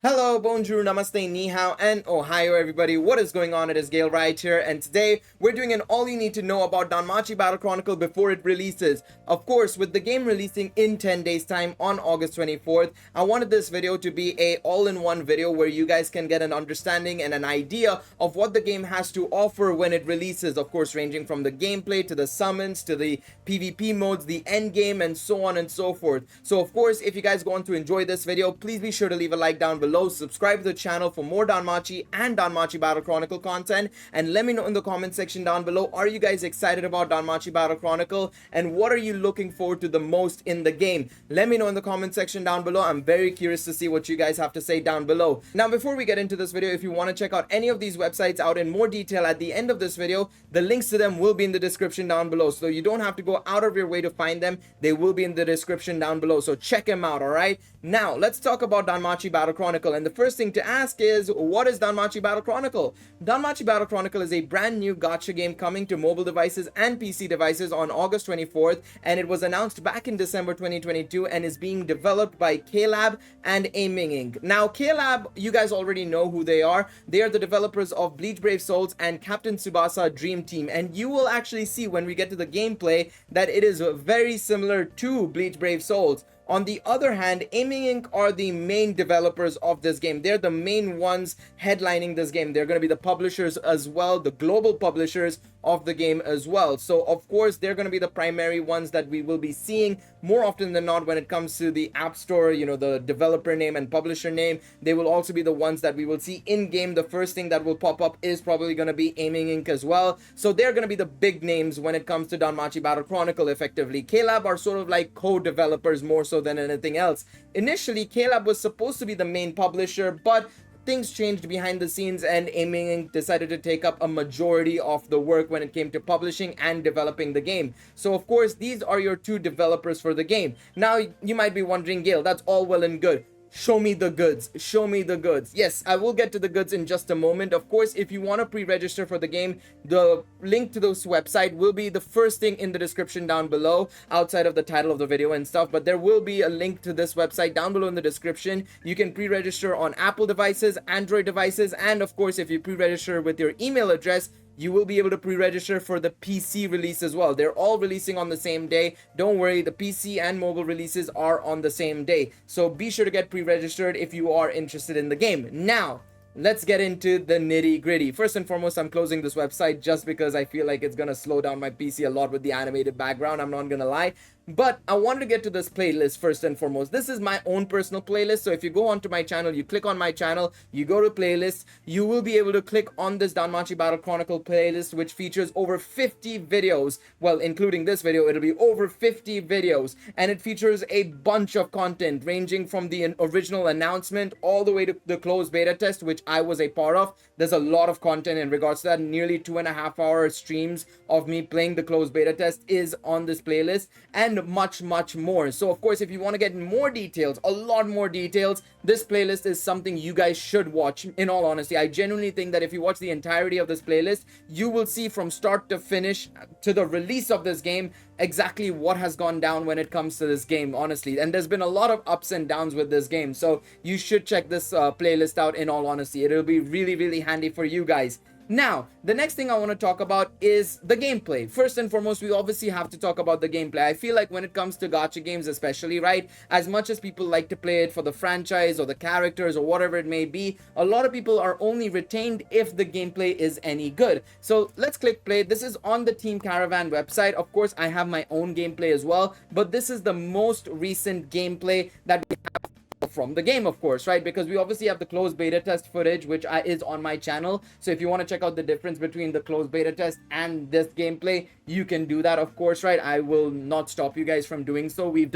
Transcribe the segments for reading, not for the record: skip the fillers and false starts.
Hello, bonjour, namaste, ni hao, and ohio everybody. What is going on? It is Galeriot here, and today we're doing an all you need to know about Danmachi Battle Chronicle before it releases. Of course, with the game releasing in 10 days time on August 24th, I wanted this video to be a all-in-one video where you guys can get an understanding and an idea of what the game has to offer when it releases, of course, ranging from the gameplay to the summons to the PvP modes, the end game, and so on and so forth. So of course, if you guys want to enjoy this video, please be sure to leave a like down below. Subscribe to the channel for more Danmachi and Danmachi Battle Chronicle content, and let me know in the comment section down below, are you guys excited about Danmachi Battle Chronicle and what are you looking forward to the most in the game? Let me know in the comment section down below. I'm very curious to see what you guys have to say down below. Now before we get into this video, if you want to check out any of these websites out in more detail at the end of this video, the links to them will be in the description down below, so you don't have to go out of your way to find them. They will be in the description down below, so check them out. All right, now let's talk about Danmachi Battle Chronicle. And the first thing to ask is, what is Danmachi Battle Chronicle? Danmachi Battle Chronicle is a brand new gacha game coming to mobile devices and PC devices on August 24th, and it was announced back in December 2022 and is being developed by KLab and Aiming Inc. Now KLab, you guys already know who they are. They are the developers of Bleach Brave Souls and Captain Tsubasa Dream Team, and you will actually see when we get to the gameplay that it is very similar to Bleach Brave Souls. On the other hand, Aiming Inc. are the main developers of this game. They're the main ones headlining this game. They're going to be the publishers as well, the global publishers of the game as well. So of course, they're going to be the primary ones that we will be seeing more often than not when it comes to the App Store, you know, the developer name and publisher name. They will also be the ones that we will see in game. The first thing that will pop up is probably going to be Aiming Inc. as well. So they're going to be the big names when it comes to Danmachi Battle Chronicle effectively. KLab are sort of like co-developers more so than anything else. Initially, KLab was supposed to be the main publisher, but things changed behind the scenes and Aiming Inc. decided to take up a majority of the work when it came to publishing and developing the game. So of course, these are your two developers for the game. Now, you might be wondering, Gail, that's all well and good. Show me the goods. Show me the goods. Yes, I will get to the goods in just a moment. Of course, if you want to pre-register for the game, the link to this website will be the first thing in the description down below, outside of the title of the video and stuff. But there will be a link to this website down below in the description. You can pre-register on Apple devices, Android devices, and of course, if you pre-register with your email address, you will be able to pre-register for the PC release as well. They're all releasing on the same day. Don't worry, the PC and mobile releases are on the same day. So be sure to get pre-registered if you are interested in the game. Now, let's get into the nitty-gritty. First and foremost, I'm closing this website just because I feel like it's gonna slow down my PC a lot with the animated background. I'm not gonna lie. But I wanted to get to this playlist first and foremost. This is my own personal playlist. So if you go onto my channel, you click on my channel, you go to playlists, you will be able to click on this Danmachi Battle Chronicle playlist, which features over 50 videos. Well, including this video, it'll be over 50 videos. And it features a bunch of content ranging from the original announcement all the way to the closed beta test, which I was a part of. There's a lot of content in regards to that. Nearly 2.5 hour streams of me playing the closed beta test is on this playlist, and much more. So of course, if you want to get more details, a lot more details, this playlist is something you guys should watch. In all honesty, I genuinely think that if you watch the entirety of this playlist, you will see from start to finish to the release of this game exactly what has gone down when it comes to this game, honestly. And there's been a lot of ups and downs with this game, so you should check this playlist out. In all honesty, it'll be really handy for you guys. Now, the next thing I want to talk about is the gameplay. First and foremost, we obviously have to talk about the gameplay. I feel like when it comes to gacha games especially, right, as much as people like to play it for the franchise or the characters or whatever it may be, a lot of people are only retained if the gameplay is any good. So let's click play. This is on the Team Caravan website. Of course, I have my own gameplay as well, but this is the most recent gameplay that we have from the game, of course, right? Because we obviously have the closed beta test footage, which is on my channel. So if you want to check out the difference between the closed beta test and this gameplay, you can do that, of course, right? I will not stop you guys from doing so. We've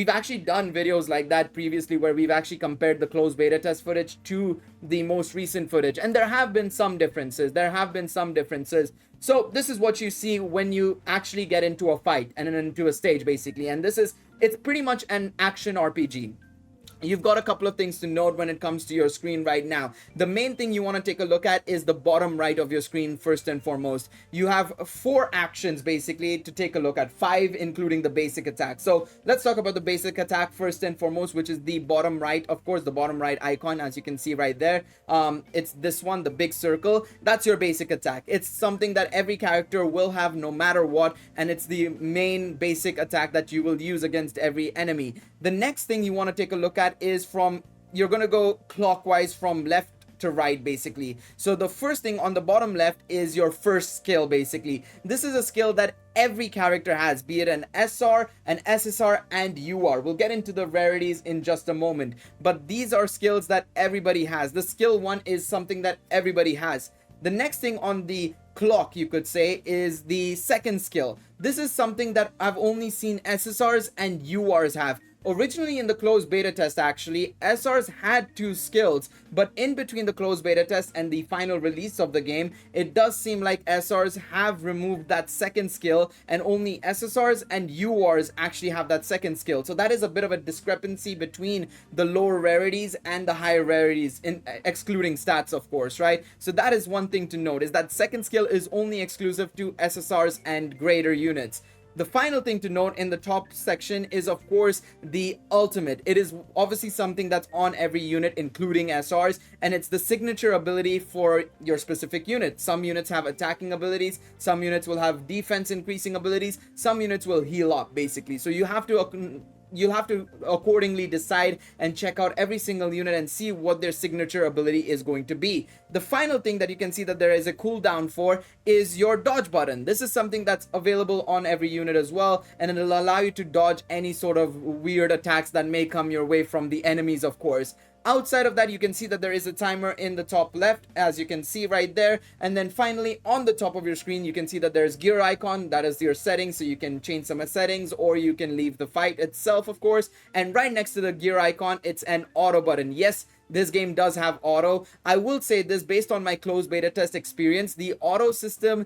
actually done videos like that previously where we've actually compared the closed beta test footage to the most recent footage, and there have been some differences. So this is what you see when you actually get into a fight and into a stage, basically. And it's pretty much an action RPG. you've got a couple of things to note when it comes to your screen right now. The main thing you want to take a look at is the bottom right of your screen first and foremost. You have 4 actions basically to take a look at, 5 including the basic attack. So let's talk about the basic attack first and foremost, which is the bottom right. Of course, the bottom right icon, as you can see right there, it's this one, the big circle. That's your basic attack. It's something that every character will have no matter what, and it's the main basic attack that you will use against every enemy. The next thing you want to take a look at is you're going to go clockwise from left to right basically. So the first thing on the bottom left is your first skill basically. This is a skill that every character has, be it an SR, an SSR, and UR. We'll get into the rarities in just a moment, but these are skills that everybody has. The skill 1 is something that everybody has. The next thing on the clock, you could say, is the second skill. This is something that I've only seen SSRs and URs have. Originally in the closed beta test, actually, SRs had 2 skills, but in between the closed beta test and the final release of the game, it does seem like SRs have removed that second skill, and only SSRs and URs actually have that second skill. So that is a bit of a discrepancy between the lower rarities and the higher rarities, excluding stats, of course, right? So that is one thing to note, is that second skill is only exclusive to SSRs and greater units. The final thing to note in the top section is, of course, the ultimate. It is obviously something that's on every unit, including SRs, and it's the signature ability for your specific unit. Some units have attacking abilities, some units will have defense increasing abilities, some units will heal up, basically. So you'll have to accordingly decide and check out every single unit and see what their signature ability is going to be. The final thing that you can see that there is a cooldown for is your dodge button. This is something that's available on every unit as well, and it'll allow you to dodge any sort of weird attacks that may come your way from the enemies, of course. Outside of that, you can see that there is a timer in the top left, as you can see right there. And then finally, on the top of your screen, you can see that there's gear icon. That is your settings, so you can change some settings, or you can leave the fight itself, of course. And right next to the gear icon, it's an auto button. Yes, this game does have auto. I will say this, based on my closed beta test experience, the auto system,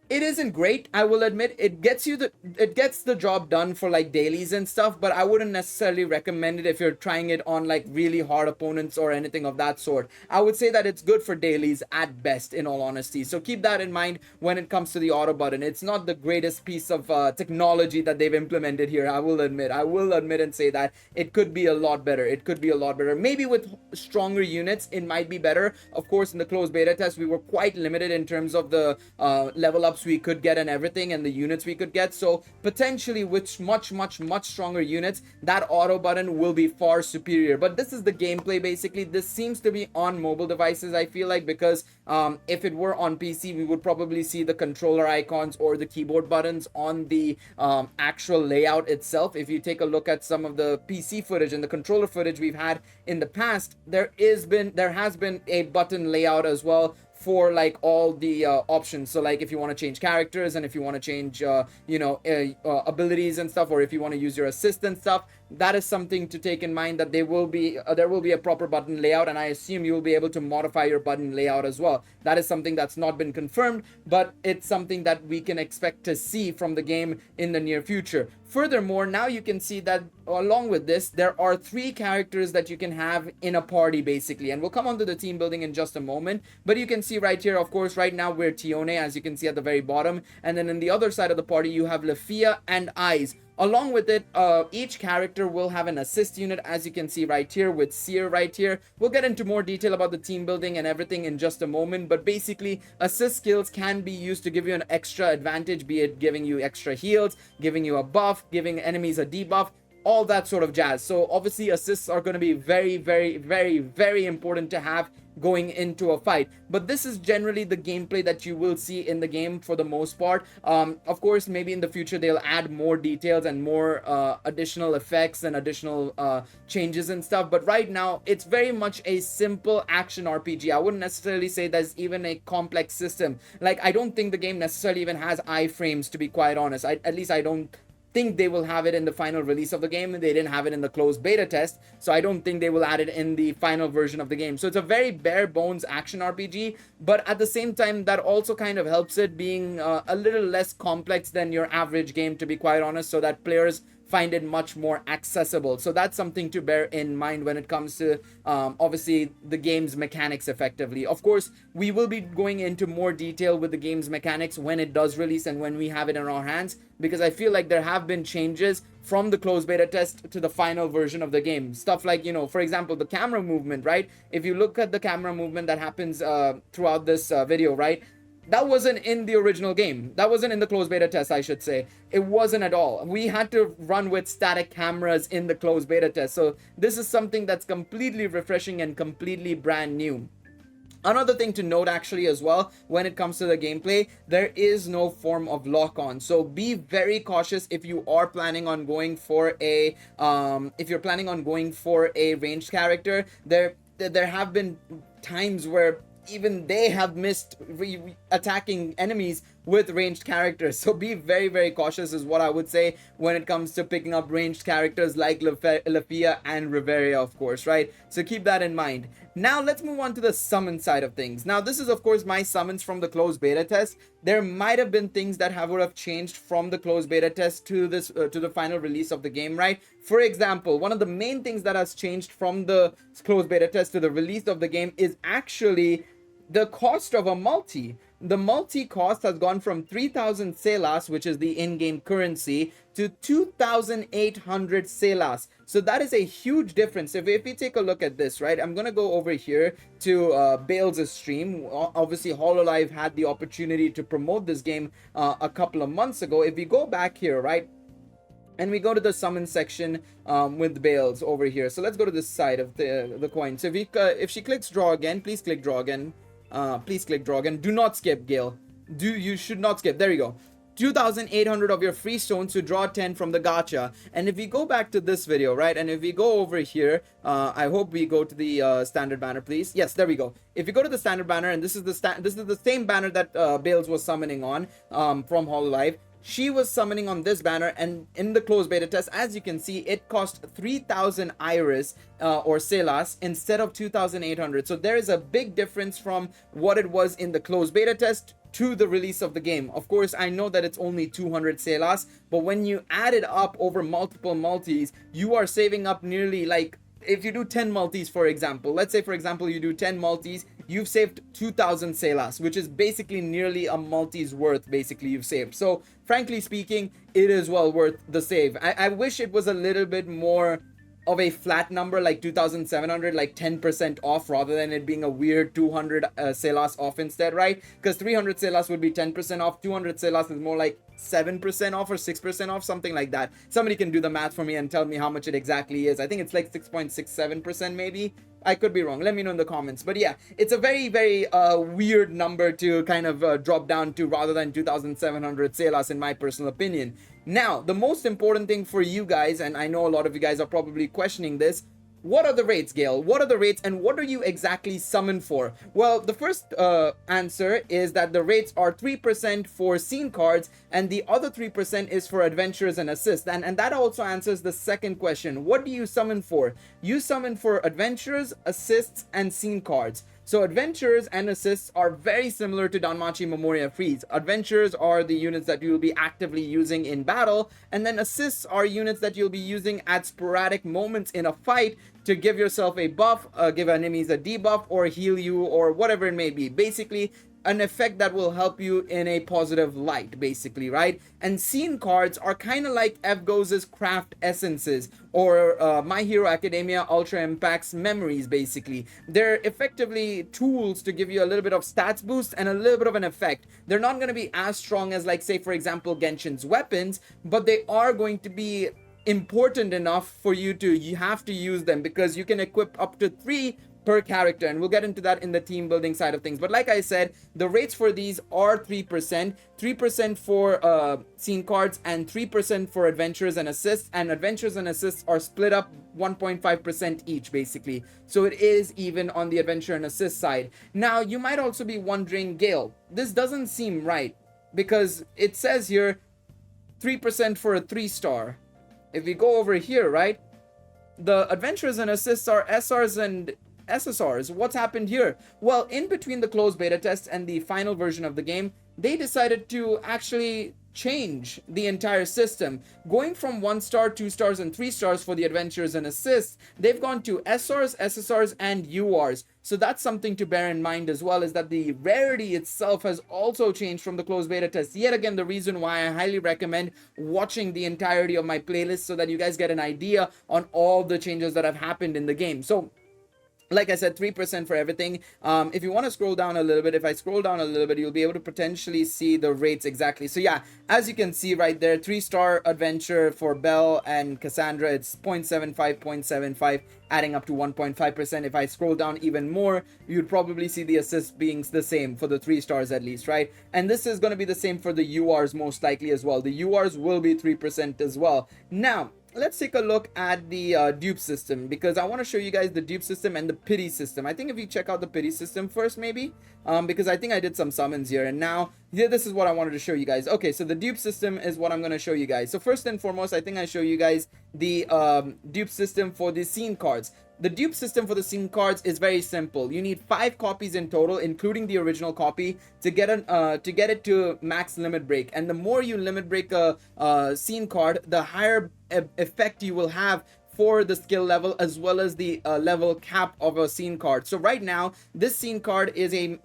it isn't great, I will admit. It gets the job done for like dailies and stuff, but I wouldn't necessarily recommend it if you're trying it on like really hard opponents or anything of that sort. I would say that it's good for dailies at best, in all honesty. So keep that in mind when it comes to the auto button. It's not the greatest piece of technology that they've implemented here, I will admit and say that it could be a lot better. Maybe with stronger units it might be better. Of course, in the closed beta test we were quite limited in terms of the level up we could get and everything, and the units we could get. So potentially with much stronger units, that auto button will be far superior. But this is the gameplay basically. This seems to be on mobile devices, I feel like, because if it were on PC, we would probably see the controller icons or the keyboard buttons on the actual layout itself. If you take a look at some of the PC footage and the controller footage we've had in the past, there has been a button layout as well for like all the options. So like if you want to change characters, and if you want to change abilities and stuff, or if you want to use your assistant stuff, that is something to take in mind, that there will be a proper button layout, and I assume you will be able to modify your button layout as well. That is something that's not been confirmed, but it's something that we can expect to see from the game in the near future. Furthermore, now you can see that along with this, there are 3 characters that you can have in a party basically, and we'll come on to the team building in just a moment. But you can see right here, of course, right now we're Tione, as you can see at the very bottom, and then in the other side of the party you have Lafia and Eyes. Along with it, each character will have an assist unit, as you can see right here with Seer right here. We'll get into more detail about the team building and everything in just a moment, but basically assist skills can be used to give you an extra advantage, be it giving you extra heals, giving you a buff, giving enemies a debuff, all that sort of jazz. So obviously assists are going to be very important to have going into a fight. But this is generally the gameplay that you will see in the game for the most part. Of course, maybe in the future they'll add more details and more additional effects and additional changes and stuff, but right now it's very much a simple action RPG. I wouldn't necessarily say there's even a complex system. Like, I don't think the game necessarily even has iframes, to be quite honest. At least I don't think they will have it in the final release of the game. They didn't have it in the closed beta test, so I don't think they will add it in the final version of the game. So it's a very bare bones action RPG, but at the same time that also kind of helps it being a little less complex than your average game, to be quite honest, so that players find it much more accessible. So that's something to bear in mind when it comes to obviously the game's mechanics effectively. Of course, we will be going into more detail with the game's mechanics when it does release and when we have it in our hands, because I feel like there have been changes from the closed beta test to the final version of the game. Stuff like, you know, for example, the camera movement, right? If you look at the camera movement that happens throughout this video, right? That wasn't in the original game. That wasn't in the closed beta test, I should say. It wasn't at all. We had to run with static cameras in the closed beta test. So this is something that's completely refreshing and completely brand new. Another thing to note actually as well, when it comes to the gameplay, there is no form of lock-on. So be very cautious if you are planning on going for a ranged character. There have been times where even they have missed attacking enemies with ranged characters. So be very, very cautious is what I would say when it comes to picking up ranged characters like Lafia and Riveria, of course, right? So keep that in mind. Now let's move on to the summon side of things. Now this is of course my summons from the closed beta test. There might have been things that would have changed from the closed beta test to this to the final release of the game, right? For example, one of the main things that has changed from the closed beta test to the release of the game is actually the cost of a multi. The multi cost has gone from 3,000 Selas, which is the in-game currency, to 2,800 Selas. So that is a huge difference. If we take a look at this, right, I'm gonna go over here to Bales' stream. Obviously, Hololive had the opportunity to promote this game a couple of months ago. If we go back here, right, and we go to the summon section with Bales over here. So let's go to this side of the coin. So if she clicks draw again, please click draw again. Please click draw again. Do not skip, Gale. You should not skip. There you go. 2,800 of your free stones to draw 10 from the gacha. And if we go back to this video, right, and if we go over here, I hope we go to the standard banner, please. Yes, there we go. If you go to the standard banner, and this is the same banner that Bales was summoning on from Hololive. She was summoning on this banner, and in the closed beta test, as you can see, it cost 3,000 Iris or Selas instead of 2,800. So there is a big difference from what it was in the closed beta test to the release of the game. Of course, I know that it's only 200 Selas, but when you add it up over multiple multis, you are saving up nearly, like, if you do 10 multis, for example, let's say, for example, you do 10 multis, you've saved 2,000 Selas, which is basically nearly a multi's worth, basically, you've saved. So, frankly speaking, it is well worth the save. I wish it was a little bit more of a flat number, like 2,700, like 10% off, rather than it being a weird 200 Selas off instead, right? Because 300 Selas would be 10% off, 200 Selas is more like 7% off or 6% off, something like that. Somebody can do the math for me and tell me how much it exactly is. I think it's like 6.67% maybe. I could be wrong. Let me know in the comments. But yeah, it's a very, very weird number to kind of drop down to, rather than 2,700 Selas, in my personal opinion. Now, the most important thing for you guys, and I know a lot of you guys are probably questioning this, what are the rates, Gale? What are the rates, and what are you exactly summoned for? Well, the first answer is that the rates are 3% for scene cards, and the other 3% is for adventures and assists. And that also answers the second question. What do you summon for? You summon for adventures, assists, and scene cards. So adventures and assists are very similar to Danmachi Memoria Freese. Adventures are the units that you'll be actively using in battle, and then assists are units that you'll be using at sporadic moments in a fight to give yourself a buff, give enemies a debuff, or heal you, or whatever it may be. Basically, an effect that will help you in a positive light, basically, right? And scene cards are kind of like FGO's craft essences, or My Hero Academia Ultra Impact's memories, basically. They're effectively tools to give you a little bit of stats boost and a little bit of an effect. They're not going to be as strong as, like, say, for example, Genshin's weapons, but they are going to be important enough for you have to use them, because you can equip up to 3 per character, and we'll get into that in the team building side of things. But like I said, the rates for these are 3% for scene cards, and 3% for adventures and assists, and adventures and assists are split up 1.5% each, basically. So it is even on the adventure and assist side. Now, you might also be wondering, Gale, this doesn't seem right, because it says here 3% for a 3-star. If we go over here, right, the adventures and assists are SRs and SSRs. What's happened here? Well, in between the closed beta test and the final version of the game, they decided to actually change the entire system. Going from 1 star, 2 stars, and 3 stars for the adventures and assists, they've gone to SRs, SSRs, and URs. So that's something to bear in mind as well, is that the rarity itself has also changed from the closed beta test. Yet again, the reason why I highly recommend watching the entirety of my playlist so that you guys get an idea on all the changes that have happened in the game. So like I said, 3% for everything. If you want to scroll down a little bit, if I scroll down a little bit, you'll be able to potentially see the rates exactly. So yeah, as you can see right there, 3-star adventure for Belle and Cassandra, it's 0.75, 0.75, adding up to 1.5%. If I scroll down even more, you'd probably see the assist being the same for the 3 stars at least, right? And this is going to be the same for the URs most likely as well. The URs will be 3% as well. Now, let's take a look at the dupe system, because I want to show you guys the dupe system and the pity system. I think if you check out the pity system first, maybe, because I think I did some summons here, and now here, this is what I wanted to show you guys. Okay, so the dupe system is what I'm going to show you guys. So first and foremost, I think I show you guys the dupe system for the scene cards. The dupe system for the scene cards is very simple. You need 5 copies in total, including the original copy, to get it to max limit break. And the more you limit break a scene card, the higher effect you will have for the skill level as well as the level cap of a scene card. So right now, this scene card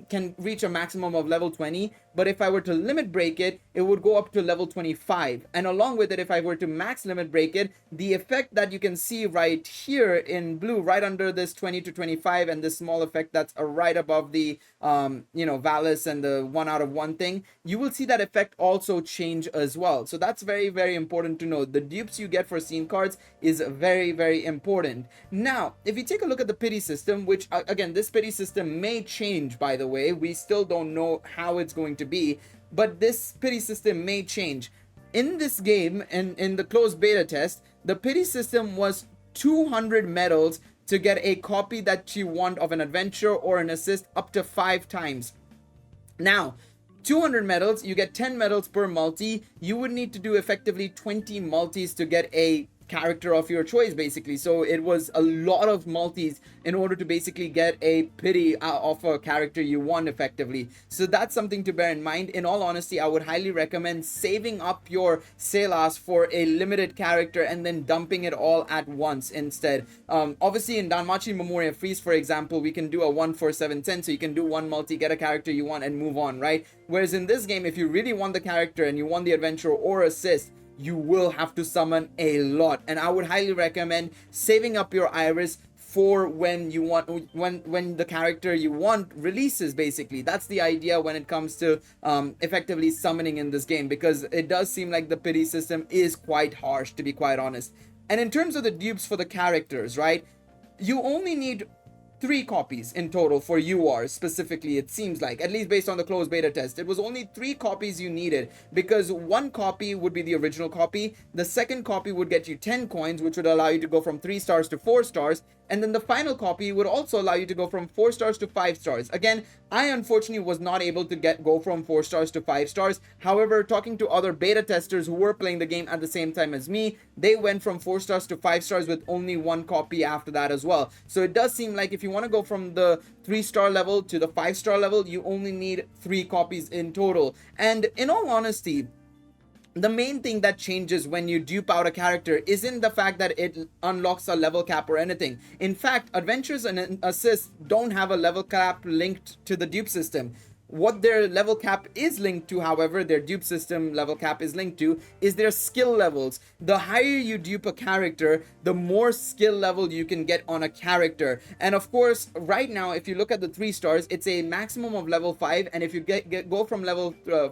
can reach a maximum of level 20, but if I were to limit break it, it would go up to level 25. And along with it, if I were to max limit break it, the effect that you can see right here in blue, right under this 20 to 25, and this small effect that's right above the Valis and the 1 out of 1 thing, you will see that effect also change as well. So that's very, very important to know. The dupes you get for scene cards is very, very important. Now, if you take a look at the pity system, which again, this pity system may change, by the way, we still don't know how it's going to be, but this pity system may change. In this game, and in the closed beta test, the pity system was 200 medals to get a copy that you want of an adventure or an assist up to 5 times. Now, 200 medals, you get 10 medals per multi. You would need to do effectively 20 multis to get a character of your choice, basically. So it was a lot of multis in order to basically get a pity of a character you want effectively. So that's something to bear in mind. In all honesty, I would highly recommend saving up your Selas for a limited character and then dumping it all at once instead. Obviously in Danmachi Memoria Freese, for example, we can do a 1 4 7 10, so you can do 1 multi, get a character you want, and move on, right? Whereas in this game, if you really want the character and you want the adventure or assist, you will have to summon a lot, and I would highly recommend saving up your iris for when you want, when the character you want releases. Basically, that's the idea when it comes to effectively summoning in this game, because it does seem like the pity system is quite harsh, to be quite honest. And in terms of the dupes for the characters, right, you only need 3 copies in total for URs specifically. It seems like, at least based on the closed beta test, it was only 3 copies you needed, because 1 copy would be the original copy, the second copy would get you 10 coins, which would allow you to go from 3 stars to 4 stars, and then the final copy would also allow you to go from 4 stars to 5 stars. Again, I unfortunately was not able to go from 4 stars to 5 stars. However, talking to other beta testers who were playing the game at the same time as me, they went from 4 stars to 5 stars with only 1 copy after that as well. So it does seem like if you want to go from the 3-star level to the 5-star level, you only need 3 copies in total. And in all honesty, the main thing that changes when you dupe out a character isn't the fact that it unlocks a level cap or anything. In fact, adventures and assists don't have a level cap linked to the dupe system. What their level cap is linked to, however, their dupe system level cap is linked to, is their skill levels. The higher you dupe a character, the more skill level you can get on a character. And of course, right now, if you look at the 3 stars, it's a maximum of level 5. And if you go from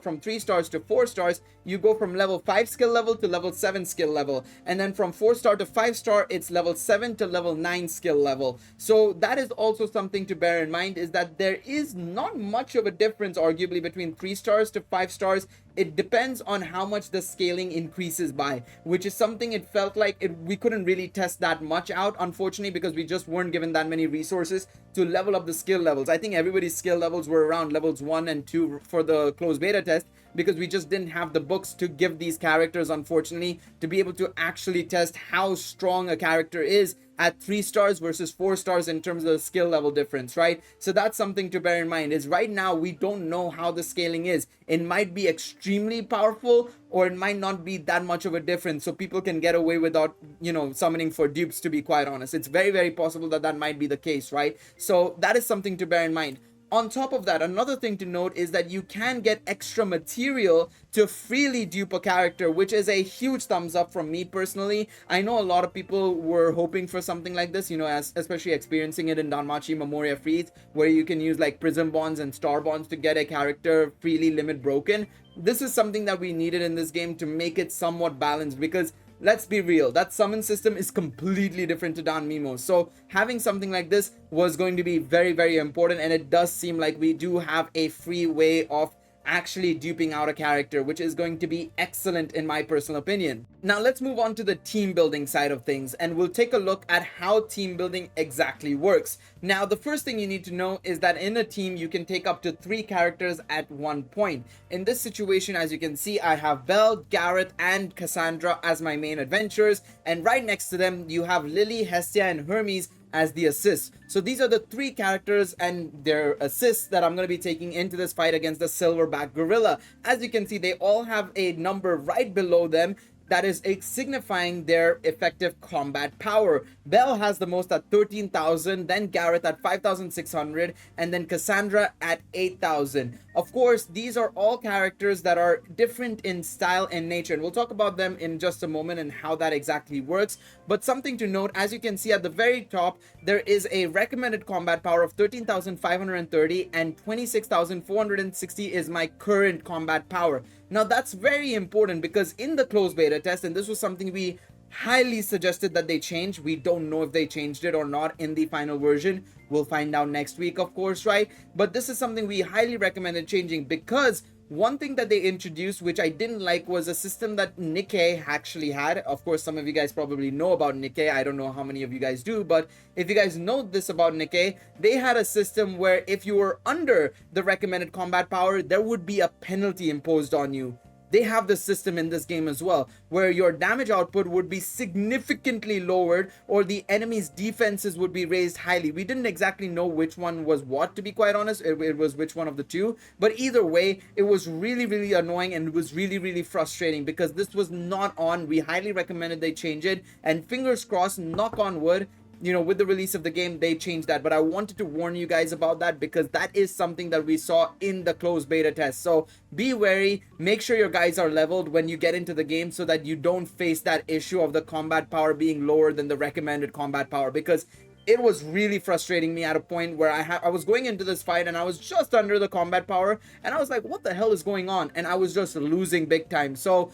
from 3 stars to 4 stars, you go from level 5 skill level to level 7 skill level. And then from 4 star to 5 star, it's level 7 to level 9 skill level. So that is also something to bear in mind, is that there is not much of a difference arguably between 3 stars to 5 stars it depends on how much the scaling increases by, which is something it felt like we couldn't really test that much out, unfortunately, because we just weren't given that many resources to level up the skill levels. I think everybody's skill levels were around levels 1 and 2 for the closed beta test, because we just didn't have the books to give these characters, unfortunately, to be able to actually test how strong a character is at 3 stars versus 4 stars in terms of the skill level difference, right? So that's something to bear in mind, is right now we don't know how the scaling is. It might be extremely powerful, or it might not be that much of a difference, so people can get away without, you know, summoning for dupes, to be quite honest. It's very, very possible that that might be the case, right? So that is something to bear in mind. On top of that, another thing to note is that you can get extra material to freely dupe a character, which is a huge thumbs up from me personally. I know a lot of people were hoping for something like this, you know, especially experiencing it in Danmachi Memoria Freese, where you can use like prism bonds and star bonds to get a character freely limit broken. This is something that we needed in this game to make it somewhat balanced, because let's be real, that summon system is completely different to Dan Mimo. So having something like this was going to be very, very important, and it does seem like we do have a free way of actually duping out a character, which is going to be excellent in my personal opinion. Now let's move on to the team building side of things, and we'll take a look at how team building exactly works. Now the first thing you need to know is that in a team you can take up to 3 characters at one point. In this situation, as you can see, I have Belle, Gareth and Cassandra as my main adventurers, and right next to them you have Lily, Hestia and Hermes as the assists. So these are the 3 characters and their assists that I'm going to be taking into this fight against the Silverback Gorilla. As you can see, they all have a number right below them that is signifying their effective combat power. Belle has the most at 13,000, then Gareth at 5,600, and then Cassandra at 8,000. Of course, these are all characters that are different in style and nature, and we'll talk about them in just a moment and how that exactly works. But something to note, as you can see at the very top, there is a recommended combat power of 13,530, and 26,460 is my current combat power. Now that's very important, because in the closed beta test, and this was something we highly suggested that they change, we don't know if they changed it or not in the final version. We'll find out next week, of course, right? But this is something we highly recommended changing, because one thing that they introduced, which I didn't like, was a system that Nikkei actually had. Of course, some of you guys probably know about Nikkei. I don't know how many of you guys do, but if you guys know this about Nikkei, they had a system where if you were under the recommended combat power, there would be a penalty imposed on you. They have this system in this game as well, where your damage output would be significantly lowered, or the enemy's defenses would be raised highly. We didn't exactly know which one was what, to be quite honest. It was which one of the two, but either way, it was really, really annoying, and it was really, really frustrating, because this was not on. We highly recommended they change it, and fingers crossed, knock on wood, you know, with the release of the game, they changed that. But I wanted to warn you guys about that, because that is something that we saw in the closed beta test. So be wary, make sure your guys are leveled when you get into the game, so that you don't face that issue of the combat power being lower than the recommended combat power, because it was really frustrating me at a point where I was going into this fight and I was just under the combat power, and I was like, what the hell is going on? And I was just losing big time. So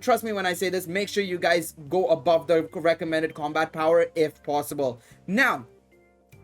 trust me when I say this, make sure you guys go above the recommended combat power if possible. Now,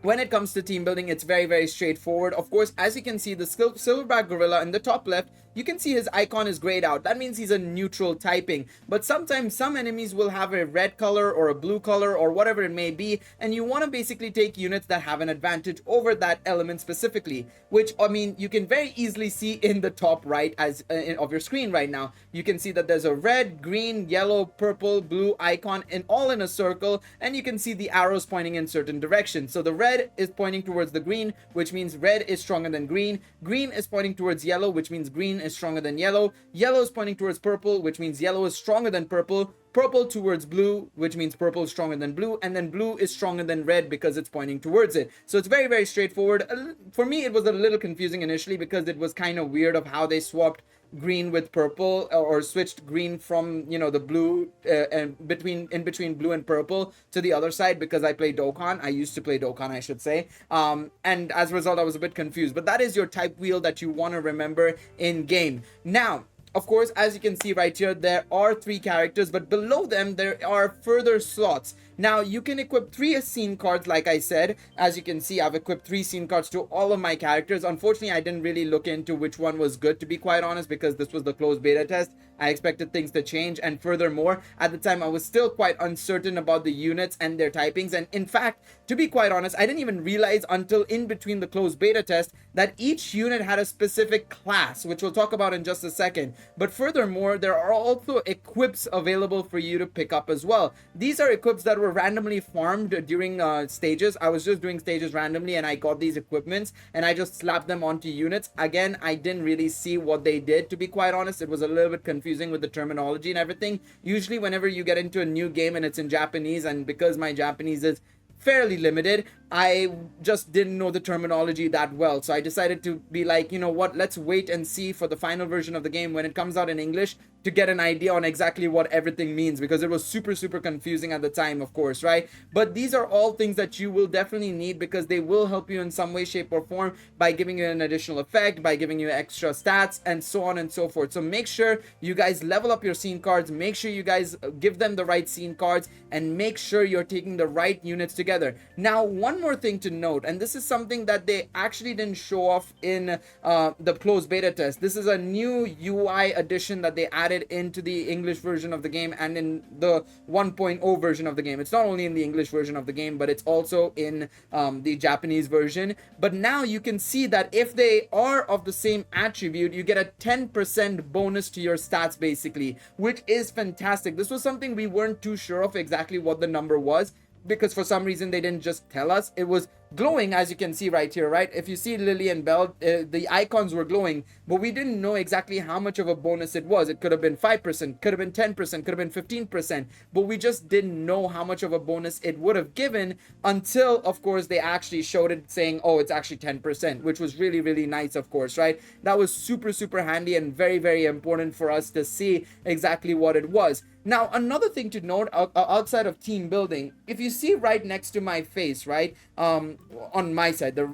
when it comes to team building, it's very, very straightforward. Of course, as you can see, the Silverback Gorilla in the top left, you can see his icon is grayed out. That means he's a neutral typing. But sometimes some enemies will have a red color or a blue color or whatever it may be, and you want to basically take units that have an advantage over that element specifically, which, I mean, you can very easily see in the top right of your screen right now. You can see that there's a red, green, yellow, purple, blue icon, and all in a circle, and you can see the arrows pointing in certain directions. So the red is pointing towards the green, which means red is stronger than green. Green is pointing towards yellow, which means green is stronger than yellow. Yellow is pointing towards purple, which means yellow is stronger than purple. Purple towards blue, which means purple is stronger than blue, and then blue is stronger than red because it's pointing towards it. So it's very, very straightforward. For me, it was a little confusing initially, because it was kind of weird of how they swapped green with purple, or switched green from, you know, the blue and in between blue and purple to the other side, because I play Dokkan. I used to play Dokkan, I should say, and as a result I was a bit confused. But that is your type wheel that you want to remember in game. Now, of course, as you can see right here, there are 3 characters, but below them there are further slots. Now you can equip 3 scene cards, like I said. As you can see, I've equipped 3 scene cards to all of my characters. Unfortunately, I didn't really look into which one was good, to be quite honest, because this was the closed beta test. I expected things to change, and furthermore, at the time I was still quite uncertain about the units and their typings. And in fact, to be quite honest, I didn't even realize until in between the closed beta test that each unit had a specific class, which we'll talk about in just a second. But furthermore, there are also equips available for you to pick up as well. These are equips that were randomly farmed during stages. I was just doing stages randomly and I got these equipments and I just slapped them onto units. Again, I didn't really see what they did, to be quite honest. It was a little bit confusing with the terminology and everything. Usually whenever you get into a new game and it's in Japanese, and because my Japanese is fairly limited, I just didn't know the terminology that well. So I decided to be like, you know what, let's wait and see for the final version of the game when it comes out in English to get an idea on exactly what everything means, because it was super confusing at the time, of course, right? But these are all things that you will definitely need, because they will help you in some way, shape, or form by giving you an additional effect, by giving you extra stats, and so on and so forth. So make sure you guys level up your scene cards, make sure you guys give them the right scene cards, and make sure you're taking the right units together. Now, one more thing to note, and this is something that they actually didn't show off in the closed beta test. This is a new UI addition that they added into the English version of the game and in the 1.0 version of the game. It's not only in the English version of the game, but it's also in the Japanese version. But now you can see that if they are of the same attribute, you get a 10% bonus to your stats, basically, which is fantastic. This was something we weren't too sure of exactly what the number was, because for some reason they didn't just tell us. It was glowing, as you can see right here, right? If you see Lily and Belle, the icons were glowing, but we didn't know exactly how much of a bonus it was. It could have been 5%, could have been 10%, could have been 15%, but we just didn't know how much of a bonus it would have given until, of course, they actually showed it saying, oh, it's actually 10%, which was really nice, of course, right? That was super handy and very important for us to see exactly what it was. Now, another thing to note outside of team building, if you see right next to my face, right, on my side, the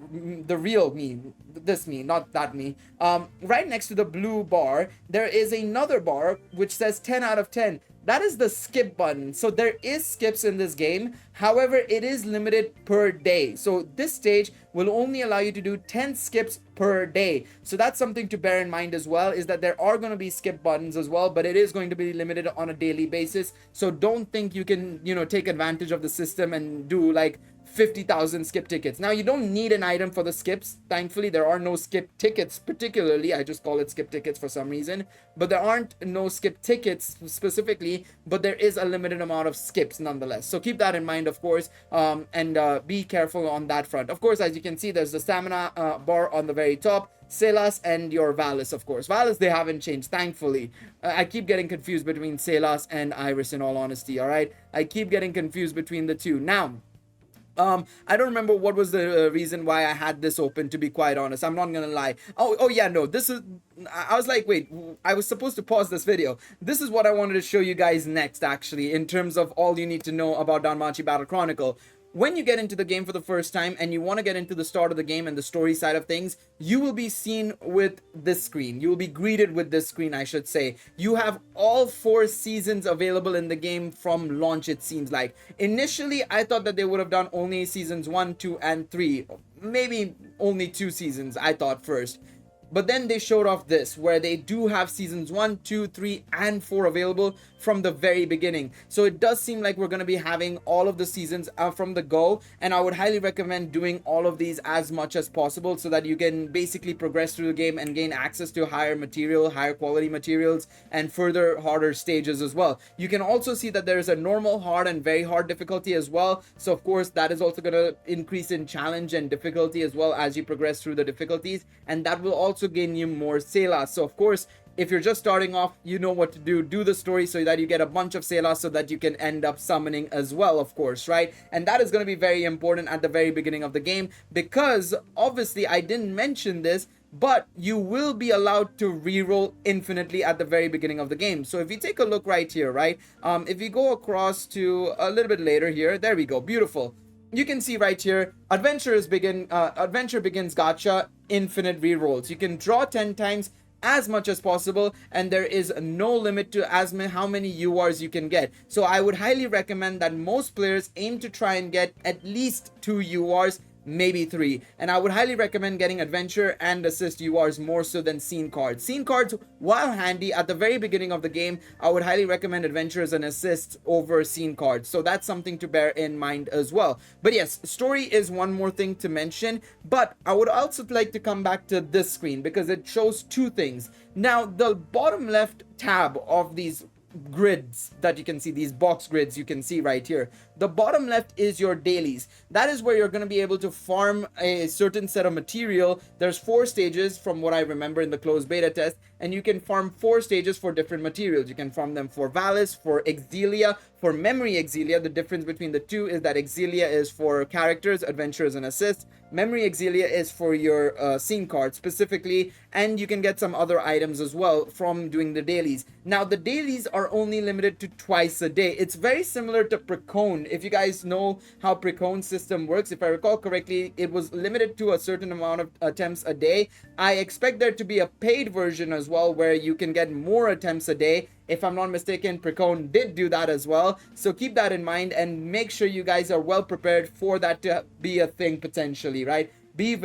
real me, this me, not that me, right next to the blue bar, there is another bar which says 10 out of 10. That is the skip button. So there is skips in this game. However, it is limited per day. So this stage will only allow you to do 10 skips per day. So that's something to bear in mind as well, is that there are going to be skip buttons as well, but it is going to be limited on a daily basis. So don't think you can, take advantage of the system and do like 50,000 skip tickets. Now, you don't need an item for the skips. Thankfully, there are no skip tickets particularly. I just call it skip tickets for some reason. But there aren't no skip tickets specifically, but there is a limited amount of skips nonetheless. So keep that in mind, of course, and be careful on that front. Of course, as you can see, there's the stamina bar on the very top, Selas and your Valis, of course. Valis, they haven't changed, thankfully. I keep getting confused between Selas and Iris, in all honesty, all right? I keep getting confused between the two. Now, I don't remember what was the reason why I had this open, to be quite honest. I'm not gonna lie. Oh yeah, no, this is, I was like, wait, I was supposed to pause this video. This is what I wanted to show you guys next, actually, in terms of all you need to know about Danmachi Battle Chronicle. When you get into the game for the first time and you want to get into the start of the game and the story side of things, you will be seen with this screen. You will be greeted with this screen, I should say. You have all 4 seasons available in the game from launch, it seems like. Initially, I thought that they would have done only seasons 1, 2, and 3. Maybe only 2 seasons, I thought first. But then they showed off this, where they do have seasons 1, 2, 3, and 4 available from the very beginning. So it does seem like we're going to be having all of the seasons from the go, and I would highly recommend doing all of these as much as possible so that you can basically progress through the game and gain access to higher material, higher quality materials, and further harder stages as well. You can also see that there is a normal, hard, and very hard difficulty as well. So of course that is also going to increase in challenge and difficulty as well as you progress through the difficulties, and that will also gain you more Selas. So of course, if you're just starting off, you know what to do. Do the story so that you get a bunch of Selas so that you can end up summoning as well, of course, right? And that is going to be very important at the very beginning of the game, because obviously I didn't mention this, but you will be allowed to reroll infinitely at the very beginning of the game. So if you take a look right here, right, if you go across to a little bit later here, there we go, beautiful. You can see right here, adventure begins gacha, infinite rerolls. You can draw 10 times, as much as possible, and there is no limit to how many URs you can get. So I would highly recommend that most players aim to try and get at least 2 URs, maybe 3, and I would highly recommend getting adventure and assist URs more so than scene cards. Scene cards, while handy at the very beginning of the game, I would highly recommend adventures and assists over scene cards, so that's something to bear in mind as well. But yes, story is one more thing to mention, but I would also like to come back to this screen because it shows 2 things. Now, the bottom left tab of these grids that you can see, these box grids you can see right here, the bottom left is your dailies. That is where you're going to be able to farm a certain set of material. There's 4 stages from what I remember in the closed beta test, and you can farm 4 stages for different materials. You can farm them for Valis, for Exilia, for Memory Exilia. The difference between the 2 is that Exilia is for characters, adventures, and assists. Memory Exilia is for your scene cards specifically, and you can get some other items as well from doing the dailies. Now, the dailies are only limited to twice a day. It's very similar to Precone. If you guys know how Precone system works, if I recall correctly, it was limited to a certain amount of attempts a day. I expect there to be a paid version as well where you can get more attempts a day. If I'm not mistaken, Precone did do that as well. So keep that in mind and make sure you guys are well prepared for that to be a thing potentially, right? Be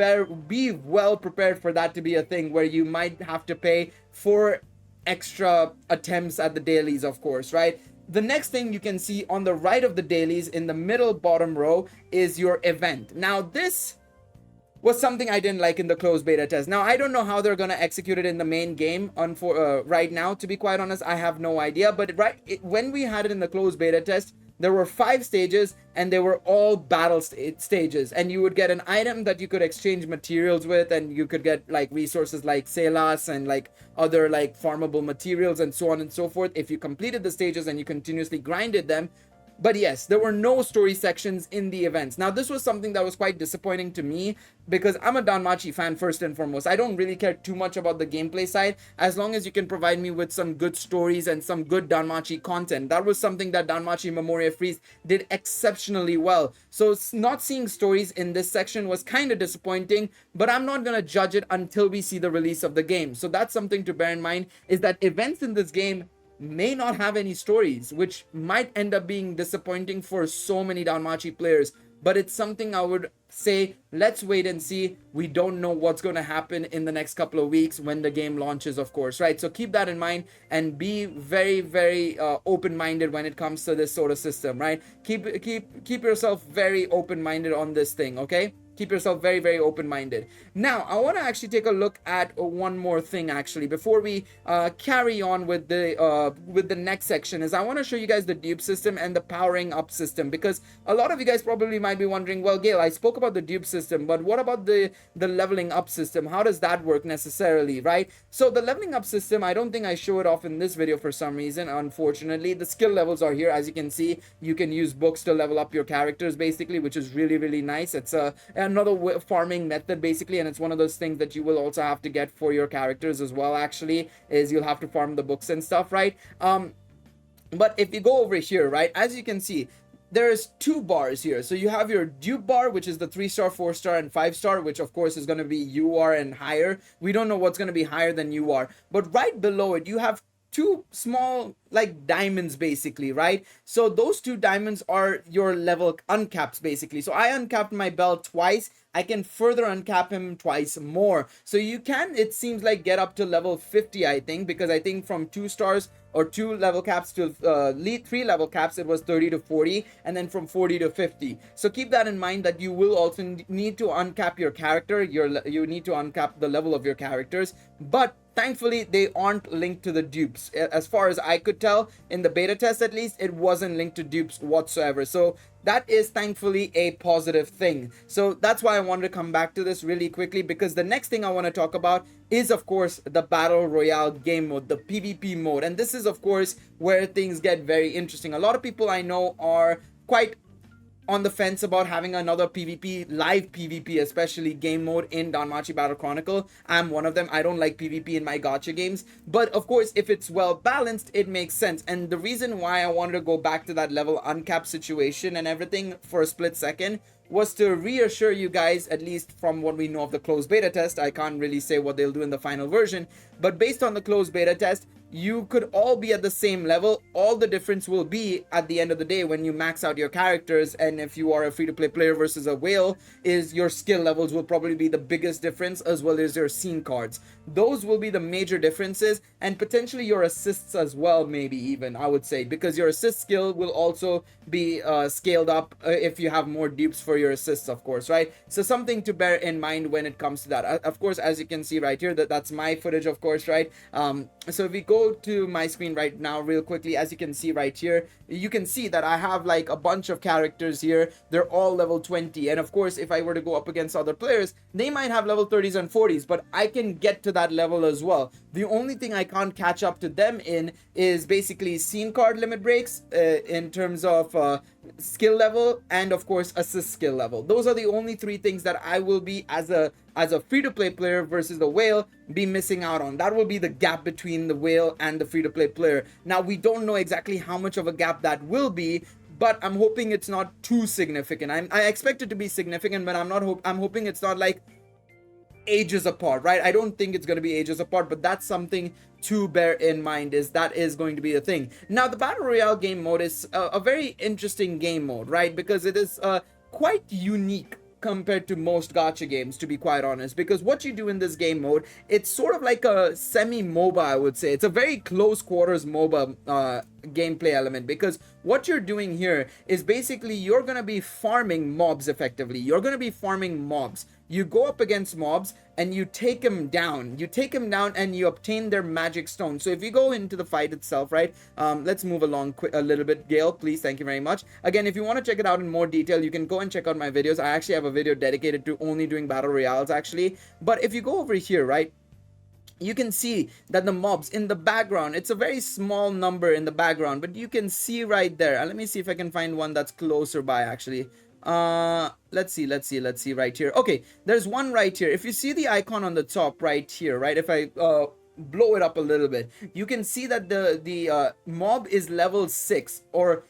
well prepared for that to be a thing where you might have to pay for extra attempts at the dailies, of course, right? The next thing you can see on the right of the dailies in the middle bottom row is your event. Now, this was something I didn't like in the closed beta test. Now, I don't know how they're going to execute it in the main game right now, to be quite honest. I have no idea. But when we had it in the closed beta test, there were 5 stages and they were all battle stages, and you would get an item that you could exchange materials with, and you could get like resources like Selas and like other like farmable materials and so on and so forth if you completed the stages and you continuously grinded them. But yes, there were no story sections in the events. Now, this was something that was quite disappointing to me because I'm a Danmachi fan first and foremost. I don't really care too much about the gameplay side as long as you can provide me with some good stories and some good Danmachi content. That was something that Danmachi Memoria Freese did exceptionally well. So not seeing stories in this section was kind of disappointing, but I'm not going to judge it until we see the release of the game. So that's something to bear in mind, is that events in this game may not have any stories, which might end up being disappointing for so many Danmachi players. But it's something I would say, let's wait and see. We don't know what's going to happen in the next couple of weeks when the game launches, of course, right? So keep that in mind and be very, very open-minded when it comes to this sort of system, right? Keep yourself very open-minded on this thing, okay? Keep yourself very, very open-minded. Now, I want to actually take a look at one more thing, actually, before we carry on with the next section. Is I want to show you guys the dupe system and the powering up system, because a lot of you guys probably might be wondering, well, Gail, I spoke about the dupe system, but what about the leveling up system? How does that work necessarily, right? So the leveling up system, I don't think I show it off in this video for some reason, unfortunately. The skill levels are here. As you can see, you can use books to level up your characters, basically, which is really, really nice. It's another farming method, basically, and it's one of those things that you will also have to get for your characters as well, actually, is you'll have to farm the books and stuff, right? But if you go over here, right, as you can see, there's 2 bars here. So you have your dupe bar, which is the 3-star, 4-star, and 5-star, which of course is going to be UR and higher. We don't know what's going to be higher than UR, but right below it, you have 2 small like diamonds, basically, right? So those 2 diamonds are your level uncaps, basically. So I uncapped my bell twice. I can further uncap him twice more. So you can, it seems like, get up to level 50, I think, because I think from 2 stars or 2 level caps to 3 level caps, it was 30 to 40, and then from 40 to 50. So keep that in mind, that you will also need to uncap your character. You need to uncap the level of your characters, but thankfully they aren't linked to the dupes. As far as I could tell, in the beta test at least, it wasn't linked to dupes whatsoever. So that is thankfully a positive thing. So that's why I wanted to come back to this really quickly, because the next thing I want to talk about is, of course, the Battle Royale game mode, the PvP mode. And this is, of course, where things get very interesting. A lot of people I know are quite on the fence about having another PvP, live PvP, especially game mode in Danmachi Battle Chronicle. I'm one of them. I don't like PvP in my gacha games, but of course, if it's well balanced, it makes sense. And the reason why I wanted to go back to that level uncapped situation and everything for a split second was to reassure you guys, at least from what we know of the closed beta test. I can't really say what they'll do in the final version, but based on the closed beta test, you could all be at the same level. All the difference will be at the end of the day when you max out your characters, and if you are a free-to-play player versus a whale, is your skill levels will probably be the biggest difference, as well as your scene cards. Those will be the major differences, and potentially your assists as well, maybe even, I would say, because your assist skill will also be scaled up if you have more dupes for your assists, of course, right? So something to bear in mind when it comes to that. Of course, as you can see right here, that's my footage, of course, right? So if we go to my screen right now real quickly, as you can see right here, you can see that I have like a bunch of characters here. They're all level 20, and of course, if I were to go up against other players, they might have level 30s and 40s, but I can get to that level as well. The only thing I can't catch up to them in is basically scene card limit breaks in terms of skill level, and of course assist skill level. Those are the only three things that I will be, as a free-to-play player versus the whale, be missing out on. That will be the gap between the whale and the free-to-play player. Now, we don't know exactly how much of a gap that will be, but I'm hoping it's not too significant. I expect it to be significant, but I'm hoping it's not like ages apart, right? I don't think it's going to be ages apart, but that's something to bear in mind, is that is going to be a thing. Now, the Battle Royale game mode is a very interesting game mode, right? Because it is quite unique compared to most gacha games, to be quite honest, because what you do in this game mode, it's sort of like a semi-MOBA, I would say. It's a very close quarters MOBA gameplay element, because what you're doing here is basically you're going to be farming mobs effectively. You're going to be farming mobs. You go up against mobs and you take them down. You take them down and you obtain their magic stone. So if you go into the fight itself, right, let's move along a little bit. Gail, please, thank you very much. Again, if you want to check it out in more detail, you can go and check out my videos. I actually have a video dedicated to only doing battle royales, actually. But if you go over here, right, you can see that the mobs in the background, it's a very small number in the background, but you can see right there. Let me see if I can find one that's closer by, actually. Let's see right here. Okay, there's one right here. If you see the icon on the top right here, right, if I blow it up a little bit, you can see that the mob is level 6, or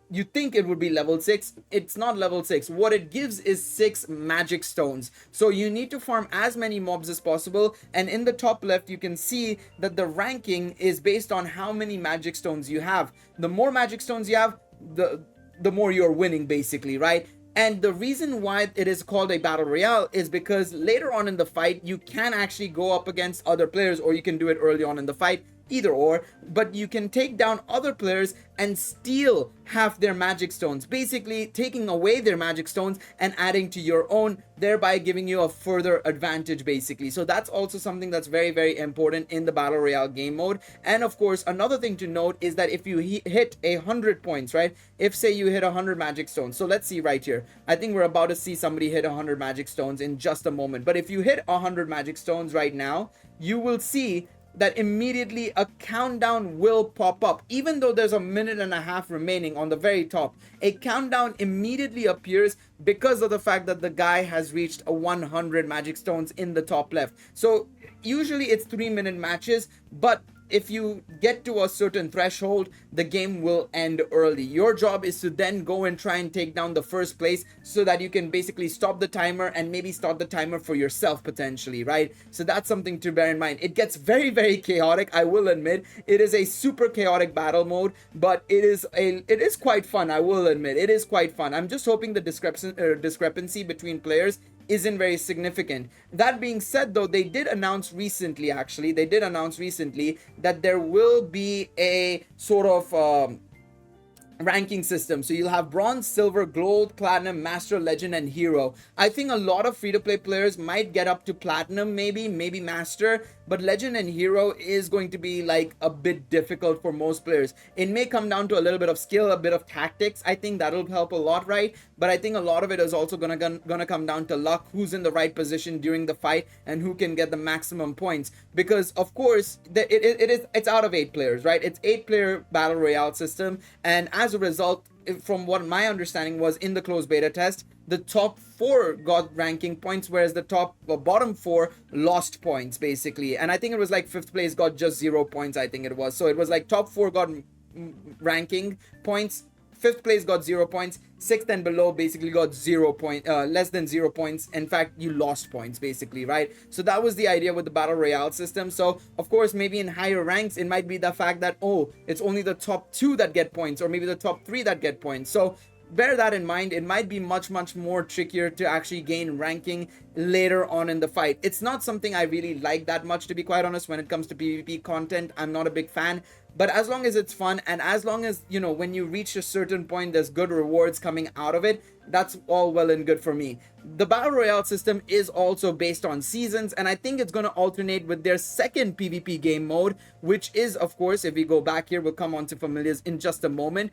you think it would be level 6. It's not level 6. What it gives is 6 magic stones. So you need to farm as many mobs as possible, and in the top left you can see that the ranking is based on how many magic stones you have. The more magic stones you have, the more you're winning, basically, right? And the reason why it is called a battle royale is because later on in the fight, you can actually go up against other players, or you can do it early on in the fight, either or, but you can take down other players and steal half their magic stones, basically taking away their magic stones and adding to your own, thereby giving you a further advantage, basically. So that's also something that's very, very important in the battle royale game mode. And of course, another thing to note is that if you hit 100 points, right, if say you hit 100 magic stones, so let's see right here, I think we're about to see somebody hit 100 magic stones in just a moment, but if you hit 100 magic stones right now, you will see that immediately a countdown will pop up. Even though there's a minute and a half remaining on the very top, a countdown immediately appears because of the fact that the guy has reached 100 magic stones in the top left. So usually it's 3-minute matches, but if you get to a certain threshold, the game will end early. Your job is to then go and try and take down the first place so that you can basically stop the timer and maybe start the timer for yourself potentially, right? So that's something to bear in mind. It gets very, very chaotic, I will admit. It is a super chaotic battle mode, but it is quite fun, I will admit. It is quite fun. I'm just hoping the discrepancy between players isn't very significant. That being said, though, they did announce recently, that there will be a sort of ranking system. So you'll have bronze, silver, gold, platinum, master, legend, and hero. I think a lot of free-to-play players might get up to platinum, maybe master, but legend and hero is going to be like a bit difficult for most players. It may come down to a little bit of skill, a bit of tactics. I think that'll help a lot, right? But I think a lot of it is also gonna come down to luck, who's in the right position during the fight and who can get the maximum points. Because of course it's out of 8 players, right? It's 8-player battle royale system, and as a result, from what my understanding was in the closed beta test, the top 4 got ranking points, whereas the bottom 4 lost points basically. And I think it was like 5th place got just 0 points, I think it was. So it was like top 4 got ranking points, 5th place got 0 points, 6th and below basically got less than 0 points. In fact, you lost points basically, right? So that was the idea with the battle royale system. So of course, maybe in higher ranks, it might be the fact that, oh, it's only the top 2 that get points, or maybe the top 3 that get points. So bear that in mind. It might be much more trickier to actually gain ranking later on in the fight. It's not something I really like that much, to be quite honest. When it comes to PvP content, I'm not a big fan. But as long as it's fun, and as long as, you know, when you reach a certain point, there's good rewards coming out of it, that's all well and good for me. The Battle Royale system is also based on seasons, and I think it's going to alternate with their second PvP game mode, which is, of course, if we go back here, we'll come on to Familiars in just a moment,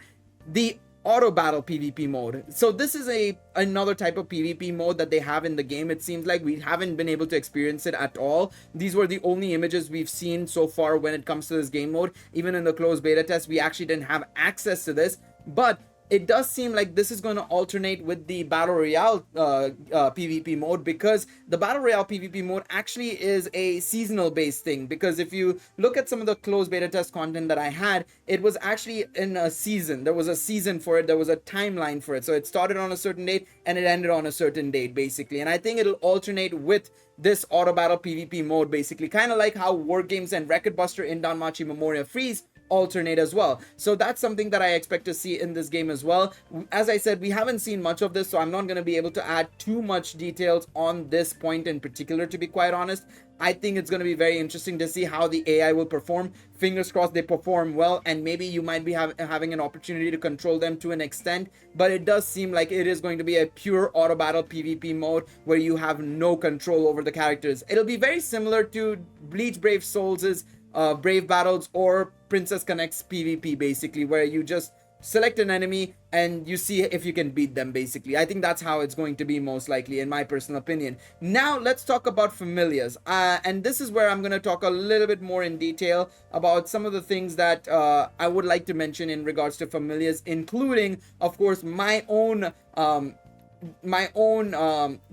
the auto battle PvP mode. So this is another type of PvP mode that they have in the game. It seems like we haven't been able to experience it at all. These were the only images we've seen so far when it comes to this game mode. Even in the closed beta test, we actually didn't have access to this, but it does seem like this is going to alternate with the Battle Royale PvP mode, because the Battle Royale PvP mode actually is a seasonal based thing. Because if you look at some of the closed beta test content that I had, it was actually in a season. There was a season for it. There was a timeline for it. So it started on a certain date and it ended on a certain date basically. And I think it'll alternate with this auto battle PvP mode basically, kind of like how War Games and Record Buster in Danmachi Memoria Freese alternate as well. So that's something that I expect to see in this game as well. As I said, we haven't seen much of this, so I'm not going to be able to add too much details on this point in particular, to be quite honest. I think it's going to be very interesting to see how the AI will perform. Fingers crossed they perform well, and maybe you might be having an opportunity to control them to an extent, but it does seem like it is going to be a pure auto battle PvP mode where you have no control over the characters. It'll be very similar to Bleach Brave Souls' Brave Battles or Princess Connect's PvP basically, where you just select an enemy and you see if you can beat them basically. I think that's how it's going to be most likely, in my personal opinion. Now let's talk about familiars, and this is where I'm going to talk a little bit more in detail about some of the things that I would like to mention in regards to familiars, including of course my own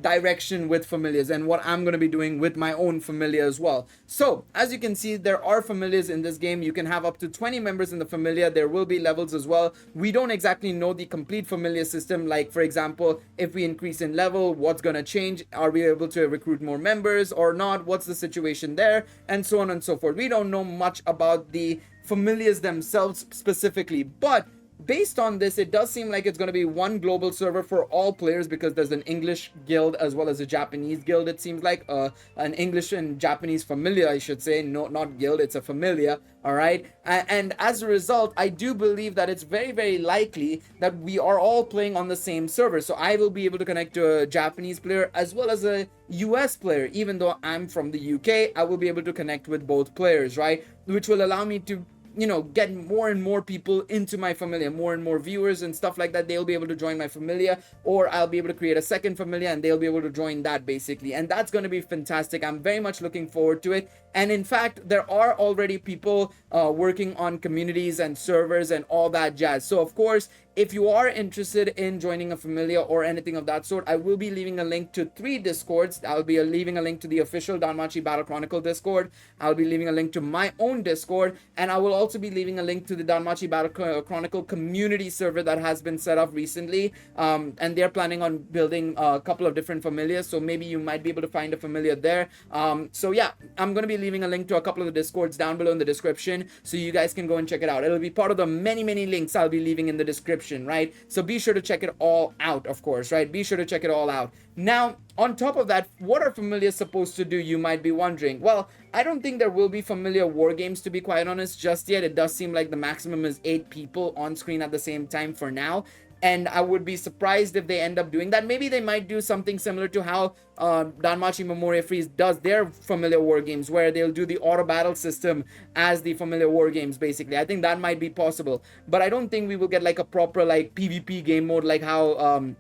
direction with familiars and what I'm going to be doing with my own familiar as well. So as you can see, there are familiars in this game. You can have up to 20 members in the familiar. There will be levels as well. We don't exactly know the complete familiar system, like for example, if we increase in level, what's going to change? Are we able to recruit more members or not? What's the situation there? And so on and so forth. We don't know much about the familiars themselves specifically, but based on this, it does seem like it's going to be one global server for all players, because there's an English guild as well as a Japanese guild. It seems like an English and Japanese familiar, I should say. No, not guild, it's a familiar. All right. And as a result, I do believe that it's very likely that we are all playing on the same server. So I will be able to connect to a Japanese player as well as a US player. Even though I'm from the UK, I will be able to connect with both players, right? Which will allow me to, you know, get more and more people into my familiar, more and more viewers and stuff like that. They'll be able to join my familiar, or I'll be able to create a second familiar and they'll be able to join that basically. And that's going to be fantastic. I'm very much looking forward to it. And in fact, there are already people working on communities and servers and all that jazz. So of course, if you are interested in joining a familiar or anything of that sort, I will be leaving a link to 3 discords. I'll be leaving a link to the official Danmachi Battle Chronicle discord. I'll be leaving a link to my own discord, and I will also be leaving a link to the Danmachi Battle Chronicle community server that has been set up recently, and they're planning on building a couple of different familiars, so maybe you might be able to find a familiar there. So yeah, I'm going to be leaving a link to a couple of the discords down below in the description, so you guys can go and check it out. It'll be part of the many links I'll be leaving in the description, right? So be sure to check it all out, of course, right? Be sure to check it all out. Now, on top of that, what are familiars supposed to do, you might be wondering? Well, I don't think there will be familiar war games, to be quite honest, just yet. It does seem like the maximum is 8 people on screen at the same time for now. And I would be surprised if they end up doing that. Maybe they might do something similar to how Danmachi Memoria Freese does their familiar war games, where they'll do the auto battle system as the familiar war games, basically. I think that might be possible. But I don't think we will get like a proper like PvP game mode, like how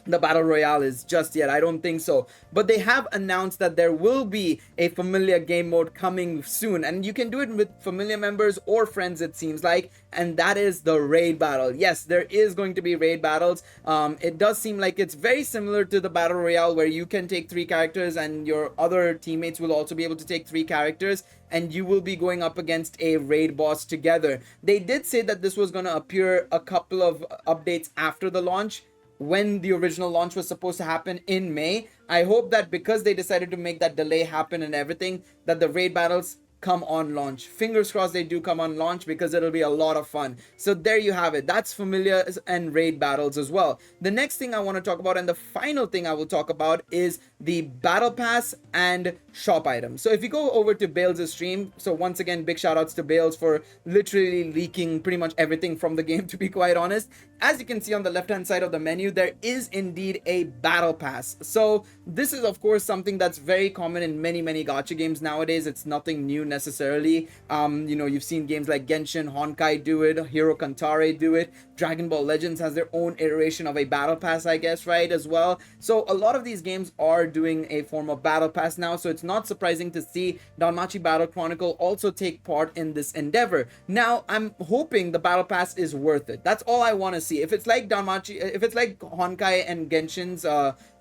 the battle royale is just yet. I don't think so, but they have announced that there will be a Familia game mode coming soon, and you can do it with Familia members or friends, it seems like, and that is the raid battle. Yes, there is going to be raid battles. It does seem like it's very similar to the battle royale, where you can take 3 characters and your other teammates will also be able to take 3 characters, and you will be going up against a raid boss together. They did say that this was going to appear a couple of updates after the launch, when the original launch was supposed to happen in May. I hope that because they decided to make that delay happen and everything, that the raid battles come on launch. Fingers crossed they do come on launch, because it'll be a lot of fun. So there you have it. That's Familia and raid battles as well. The next thing I want to talk about, and the final thing I will talk about, is the battle pass and shop items. So if you go over to Bales' stream, so once again, big shout outs to Bales for literally leaking pretty much everything from the game, to be quite honest. As you can see on the left hand side of the menu, there is indeed a battle pass. So this is of course something that's very common in many gacha games nowadays. It's nothing new necessarily. You know, you've seen games like Genshin, Honkai do it, Hero Kantare do it, Dragon Ball Legends has their own iteration of a battle pass, I guess, right, as well. So a lot of these games are doing a form of battle pass now, so it's not surprising to see Danmachi Battle Chronicle also take part in this endeavor. Now I'm hoping the battle pass is worth it. That's all I want to see. If it's like Danmachi, if it's like Honkai and Genshin's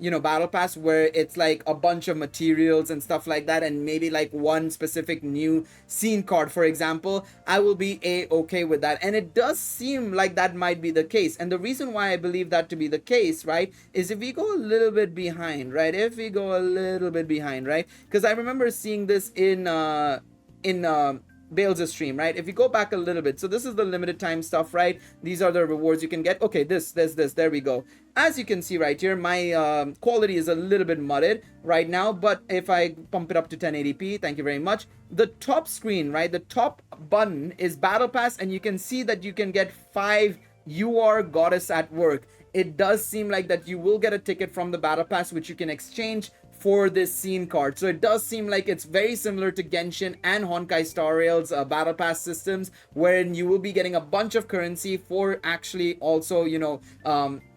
you know, battle pass, where it's like a bunch of materials and stuff like that, and maybe like one specific new scene card, for example, I will be okay with that. And it does seem like that might be the case, and the reason why I believe that to be the case, right, is if we go a little bit behind, right, because I remember seeing this in Bales' stream, right? If you go back a little bit, so this is the limited time stuff, right? These are the rewards you can get. Okay, this, there we go. As you can see right here, my quality is a little bit mudded right now, but if I pump it up to 1080p, thank you very much, the top screen, right, the top button is battle pass, and you can see that you can get 5 UR goddess at work. It does seem like that you will get a ticket from the battle pass, which you can exchange for this scene card. So it does seem like it's very similar to Genshin and Honkai Star Rail's battle pass systems, wherein you will be getting a bunch of currency for actually also, you know,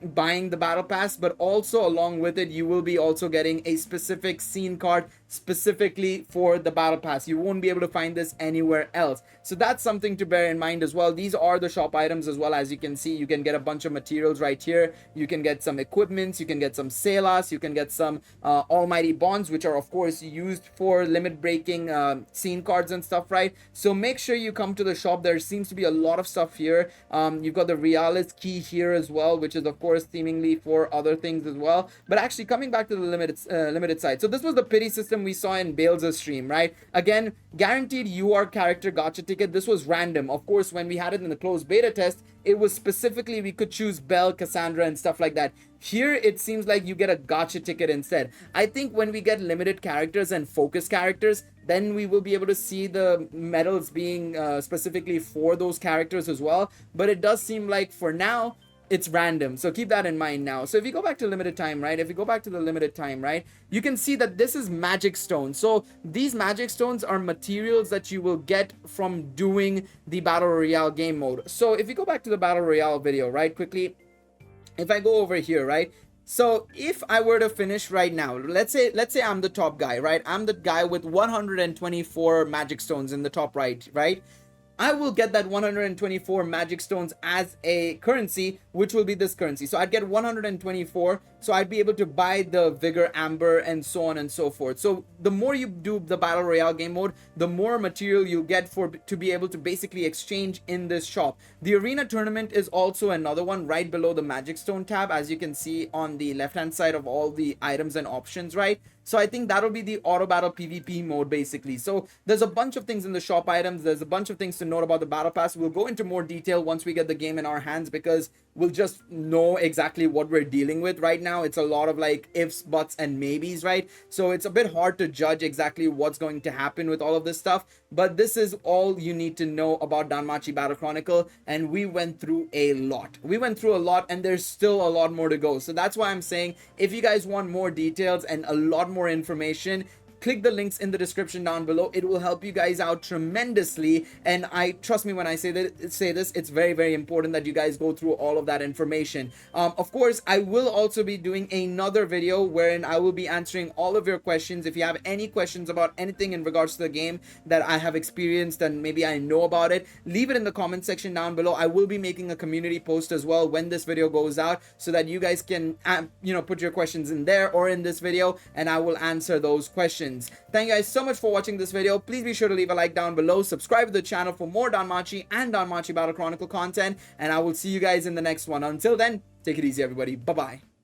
buying the battle pass, but also along with it, you will be also getting a specific scene card specifically for the battle pass. You won't be able to find this anywhere else. So that's something to bear in mind as well. These are the shop items as well. As you can see, you can get a bunch of materials right here. You can get some equipments, you can get some Selas, you can get some Almighty Bonds, which are of course used for limit breaking scene cards and stuff, right? So make sure you come to the shop. There seems to be a lot of stuff here. You've got the Realist key here as well, which is of course seemingly for other things as well. But actually, coming back to the limited side, so this was the pity system we saw in Bales' stream, right? Again, guaranteed UR character gacha ticket. This was random. Of course, when we had it in the closed beta test, it was specifically we could choose Belle, Cassandra, and stuff like that. Here, it seems like you get a gacha ticket instead. I think when we get limited characters and focus characters, then we will be able to see the medals being specifically for those characters as well. But it does seem like for now, it's random, so keep that in mind now. So if you go back to limited time, right, you can see that this is magic stones. So these magic stones are materials that you will get from doing the battle royale game mode. So if you go back to the battle royale video, right, quickly, if I go over here, right, so if I were to finish right now, let's say I'm the top guy, right, I'm the guy with 124 magic stones in the top right, I will get that 124 magic stones as a currency, which will be this currency. So I'd get 124, so I'd be able to buy the Vigor Amber and so on and so forth. So the more you do the Battle Royale game mode, the more material you get to be able to basically exchange in this shop. The Arena Tournament is also another one right below the Magic Stone tab, as you can see on the left-hand side of all the items and options, right? So I think that'll be the Auto Battle PVP mode, basically. So there's a bunch of things in the shop items. There's a bunch of things to note about the Battle Pass. We'll go into more detail once we get the game in our hands, because we'll just know exactly what we're dealing with. Right now, it's a lot of like ifs, buts, and maybes, right? So it's a bit hard to judge exactly what's going to happen with all of this stuff. But this is all you need to know about Danmachi Battle Chronicle, and we went through a lot. And there's still a lot more to go. So that's why I'm saying, if you guys want more details and a lot more information, click the links in the description down below. It will help you guys out tremendously, and I trust me when I say this, it's very, very important that you guys go through all of that information. Of course, I will also be doing another video wherein I will be answering all of your questions. If you have any questions about anything in regards to the game that I have experienced and maybe I know about it, leave it in the comment section down below. I will be making a community post as well when this video goes out, so that you guys can put your questions in there or in this video, and I will answer those questions. Thank you guys so much for watching this video. Please be sure to leave a like down below, subscribe to the channel for more Danmachi and Danmachi Battle Chronicle content, and I will see you guys in the next one. Until then, take it easy everybody. Bye bye.